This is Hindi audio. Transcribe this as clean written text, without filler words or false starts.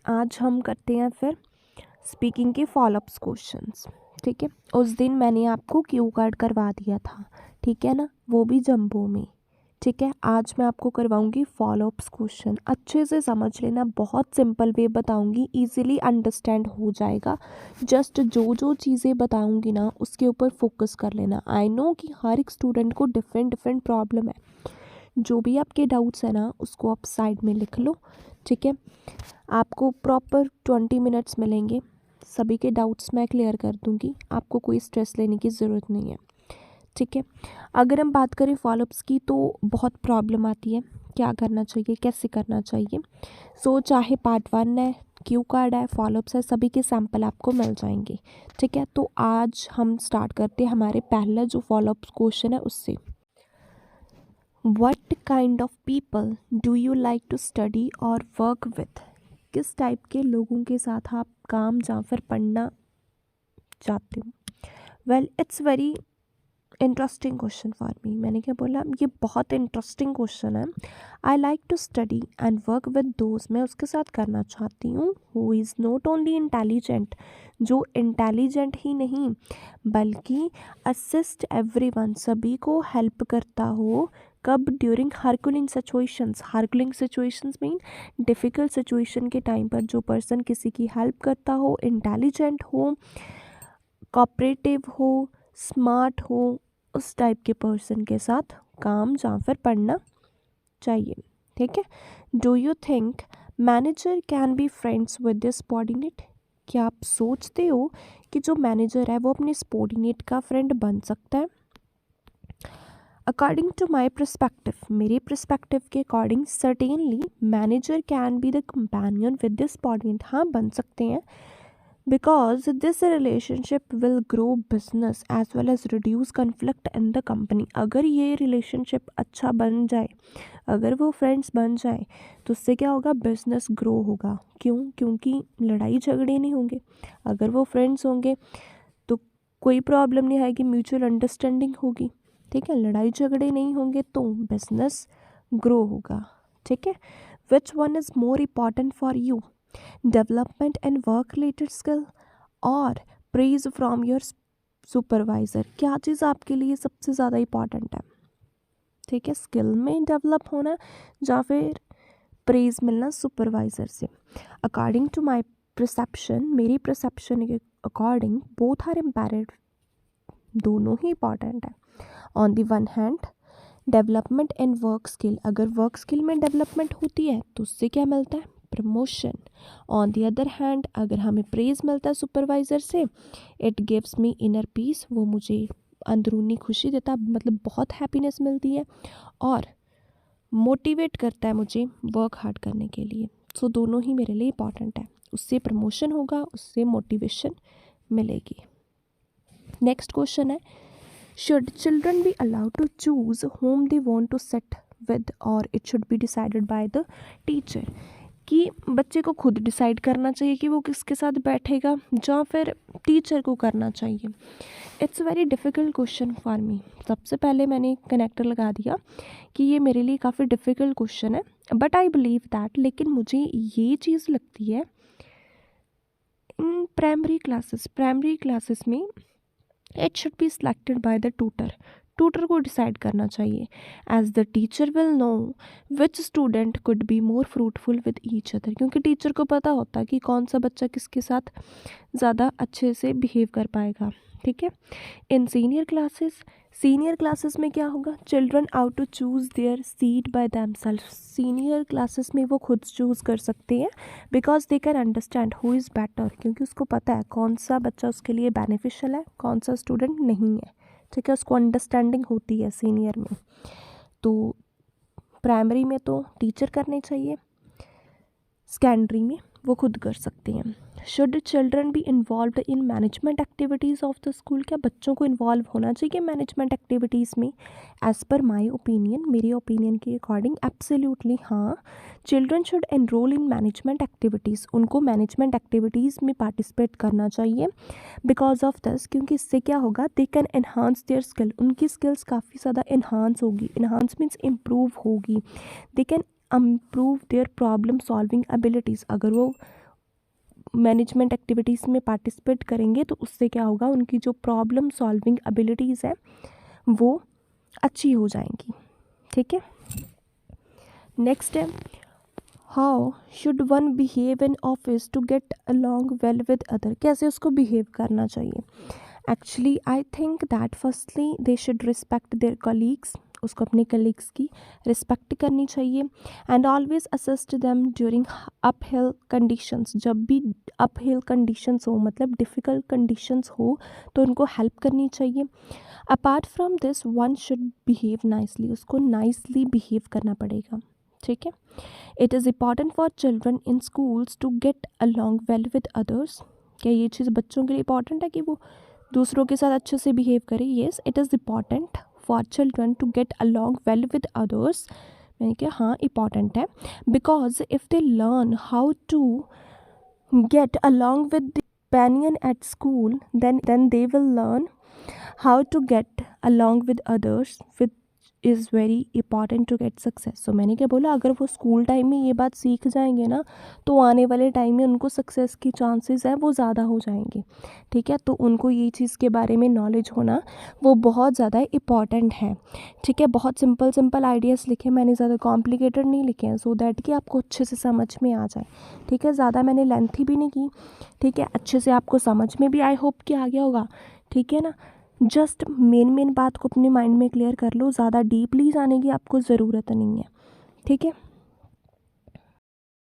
आज हम करते हैं फिर स्पीकिंग के फॉलोअप्स क्वेश्चंस। ठीक है, उस दिन मैंने आपको क्यू कार्ड करवा दिया था, ठीक है ना, वो भी जंबो में। ठीक है, आज मैं आपको करवाऊंगी फॉलोअप्स क्वेश्चन। अच्छे से समझ लेना, बहुत सिंपल वे बताऊंगी, इजीली अंडरस्टैंड हो जाएगा। जस्ट जो जो चीज़ें बताऊंगी ना उसके ऊपर फोकस कर लेना। आई नो कि हर एक स्टूडेंट को डिफरेंट डिफरेंट प्रॉब्लम है। जो भी आपके डाउट्स है ना उसको आप साइड में लिख लो। ठीक है, आपको प्रॉपर 20 मिनट्स मिलेंगे, सभी के डाउट्स मैं क्लियर कर दूंगी, आपको कोई स्ट्रेस लेने की ज़रूरत नहीं है। ठीक है, अगर हम बात करें फॉलोअप्स की तो बहुत प्रॉब्लम आती है, क्या करना चाहिए, कैसे करना चाहिए। चाहे पार्ट 1 है, क्यू कार्ड है, फॉलोअप्स है, सभी के सैंपल आपको मिल जाएंगे। ठीक है, तो आज हम स्टार्ट करते हैं हमारे पहला जो फॉलोअप्स क्वेश्चन है उससे। What kind of people do you like to study or work with? किस टाइप के लोगों के साथ आप काम या फिर पढ़ना चाहते हो? Well, it's very interesting question for me. मैंने क्या बोला, ये बहुत इंटरेस्टिंग क्वेश्चन है। I like to study and work with those, मैं उसके साथ करना चाहती हूँ who is not only intelligent, जो इंटेलिजेंट ही नहीं बल्कि असिस्ट एवरीवन, सभी को हेल्प करता हो। कब? During herculean situations. Herculean situations mean difficult situation के टाइम पर जो पर्सन किसी की हेल्प करता हो, इंटेलिजेंट हो, कोऑपरेटिव हो, स्मार्ट हो, उस टाइप के पर्सन के साथ काम या फिर पढ़ना चाहिए। ठीक है, do you think manager can be friends with this subordinate? क्या आप सोचते हो कि जो मैनेजर है वो अपने सबॉर्डिनेट का फ्रेंड बन सकता है? अकॉर्डिंग टू माई परस्पेक्टिव, मेरे परस्पेक्टिव के according certainly manager can be the companion with this subordinate. हाँ, बन सकते हैं, because this relationship will grow business as well as reduce conflict in the company. अगर ये रिलेशनशिप अच्छा बन जाए, अगर वो फ्रेंड्स बन जाए तो उससे क्या होगा, बिजनेस ग्रो होगा। क्यों? क्योंकि लड़ाई झगड़े नहीं होंगे। अगर वो फ्रेंड्स होंगे तो कोई प्रॉब्लम नहीं आएगी, म्यूचुअल अंडरस्टैंडिंग होगी। ठीक है, लड़ाई झगड़े नहीं होंगे तो बिजनेस ग्रो होगा। ठीक है, which one is more important for you, development and work related skill और प्रेज फ्रॉम योर सुपरवाइज़र? क्या चीज़ आपके लिए सबसे ज़्यादा इम्पॉर्टेंट है? ठीक है, स्किल में डेवलप होना या फिर प्रेज मिलना सुपरवाइज़र से? अकॉर्डिंग टू माई परसेप्शन, मेरी परसेप्शन के अकॉर्डिंग बोथ आर इम्पेरेटिव, दोनों ही इम्पॉर्टेंट है। On the one hand development and work skill, अगर वर्क स्किल में डेवलपमेंट होती है तो उससे क्या मिलता है, promotion. On the other hand अगर हमें प्रेज मिलता है सुपरवाइज़र से, it gives me inner peace, वो मुझे अंदरूनी खुशी देता, मतलब बहुत हैप्पीनेस मिलती है और मोटिवेट करता है मुझे वर्क हार्ड करने के लिए। दोनों ही मेरे लिए इंपॉर्टेंट है, उससे प्रमोशन होगा, उससे मोटिवेशन मिलेगी। नेक्स्ट क्वेश्चन है, should children be allowed to choose whom they want to sit with or it should be decided by the teacher? कि बच्चे को खुद डिसाइड करना चाहिए कि वो किसके साथ बैठेगा या फिर टीचर को करना चाहिए? It's very difficult question for मी। सबसे पहले मैंने कनेक्टर लगा दिया कि ये मेरे लिए काफ़ी डिफ़िकल्ट क्वेश्चन है, बट आई बिलीव दैट, लेकिन मुझे ये चीज़ लगती है इन प्राइमरी क्लासेस में it should be selected by the tutor को डिसाइड करना चाहिए, as the teacher will know which student could be more fruitful with each other, क्योंकि टीचर को पता होता है कि कौन सा बच्चा किसके साथ ज़्यादा अच्छे से बिहेव कर पाएगा। ठीक है, इन सीनियर क्लासेस में क्या होगा, children out to choose their seat by themselves. Senior classes में वो खुद चूज़ कर सकते हैं, because they can understand who is better, क्योंकि उसको पता है कौन सा बच्चा उसके लिए बेनिफिशियल है, कौन सा स्टूडेंट नहीं है। ठीक है, उसको अंडरस्टैंडिंग होती है सीनियर में। तो प्राइमरी में तो टीचर करने चाहिए, सेकेंडरी में वो खुद कर सकते हैं। Should children be involve in management activities of the school? क्या बच्चों को इन्वॉल्व होना चाहिए मैनेजमेंट एक्टिविटीज़ में? एज़ पर माई ओपिनियन, मेरे ओपिनियन के अकॉर्डिंग एब्सोल्युटली हाँ, children should enrol in management activities, उनको मैनेजमेंट एक्टिविटीज़ में पार्टिसिपेट करना चाहिए। बिकॉज ऑफ दिस, क्योंकि इससे क्या होगा, they can enhance their skill, उनकी स्किल्स काफ़ी ज़्यादा एनहांस होगी। एनहांस मीन्स इम्प्रूव होगी। They can improve their problem solving abilities. अगर वो मैनेजमेंट एक्टिविटीज़ में पार्टिसिपेट करेंगे तो उससे क्या होगा, उनकी जो प्रॉब्लम सॉल्विंग एबिलिटीज़ है वो अच्छी हो जाएंगी। ठीक है, नेक्स्ट है how should one behave in office to get along well with other. कैसे उसको बिहेव करना चाहिए। Actually I think that firstly they should respect their colleagues. उसको अपने कलीग्स की रिस्पेक्ट करनी चाहिए। And always assist them during uphill conditions. जब भी अपहिल कंडीशंस हो, मतलब डिफ़िकल्ट कंडीशंस हो, तो उनको हेल्प करनी चाहिए। Apart from this one should behave nicely. उसको नाइसली बिहेव करना पड़ेगा। ठीक है, it is important for children in schools to get along well with others. क्या ये चीज़ बच्चों के लिए इंपॉर्टेंट है कि वो दूसरों के साथ अच्छे से बिहेव करें। Yes, it is important for children to get along well with others. मैंने कहा हाँ इम्पॉर्टेंट है, because if they learn how to get along with the companion at school, then they will learn how to get along with others, which is very important to get success. So मैंने क्या बोला, अगर वो स्कूल टाइम में ये बात सीख जाएंगे ना तो आने वाले टाइम में उनको सक्सेस की चांसेस है वो ज़्यादा हो जाएंगे। ठीक है, तो उनको ये चीज़ के बारे में नॉलेज होना वो बहुत ज़्यादा इम्पॉर्टेंट है। ठीक है, बहुत सिंपल आइडियाज़ लिखे मैंने, ज़्यादा कॉम्प्लिकेटेड नहीं लिखे हैं, सो दैट कि आपको अच्छे से समझ में आ जाए। ठीक है, ज़्यादा मैंने लेंथी भी नहीं की। ठीक है, अच्छे से आपको समझ में भी आई होप कि आ गया होगा। ठीक है ना, जस्ट मेन बात को अपने माइंड में क्लियर कर लो, ज़्यादा डीपली जाने की आपको ज़रूरत नहीं है। ठीक है।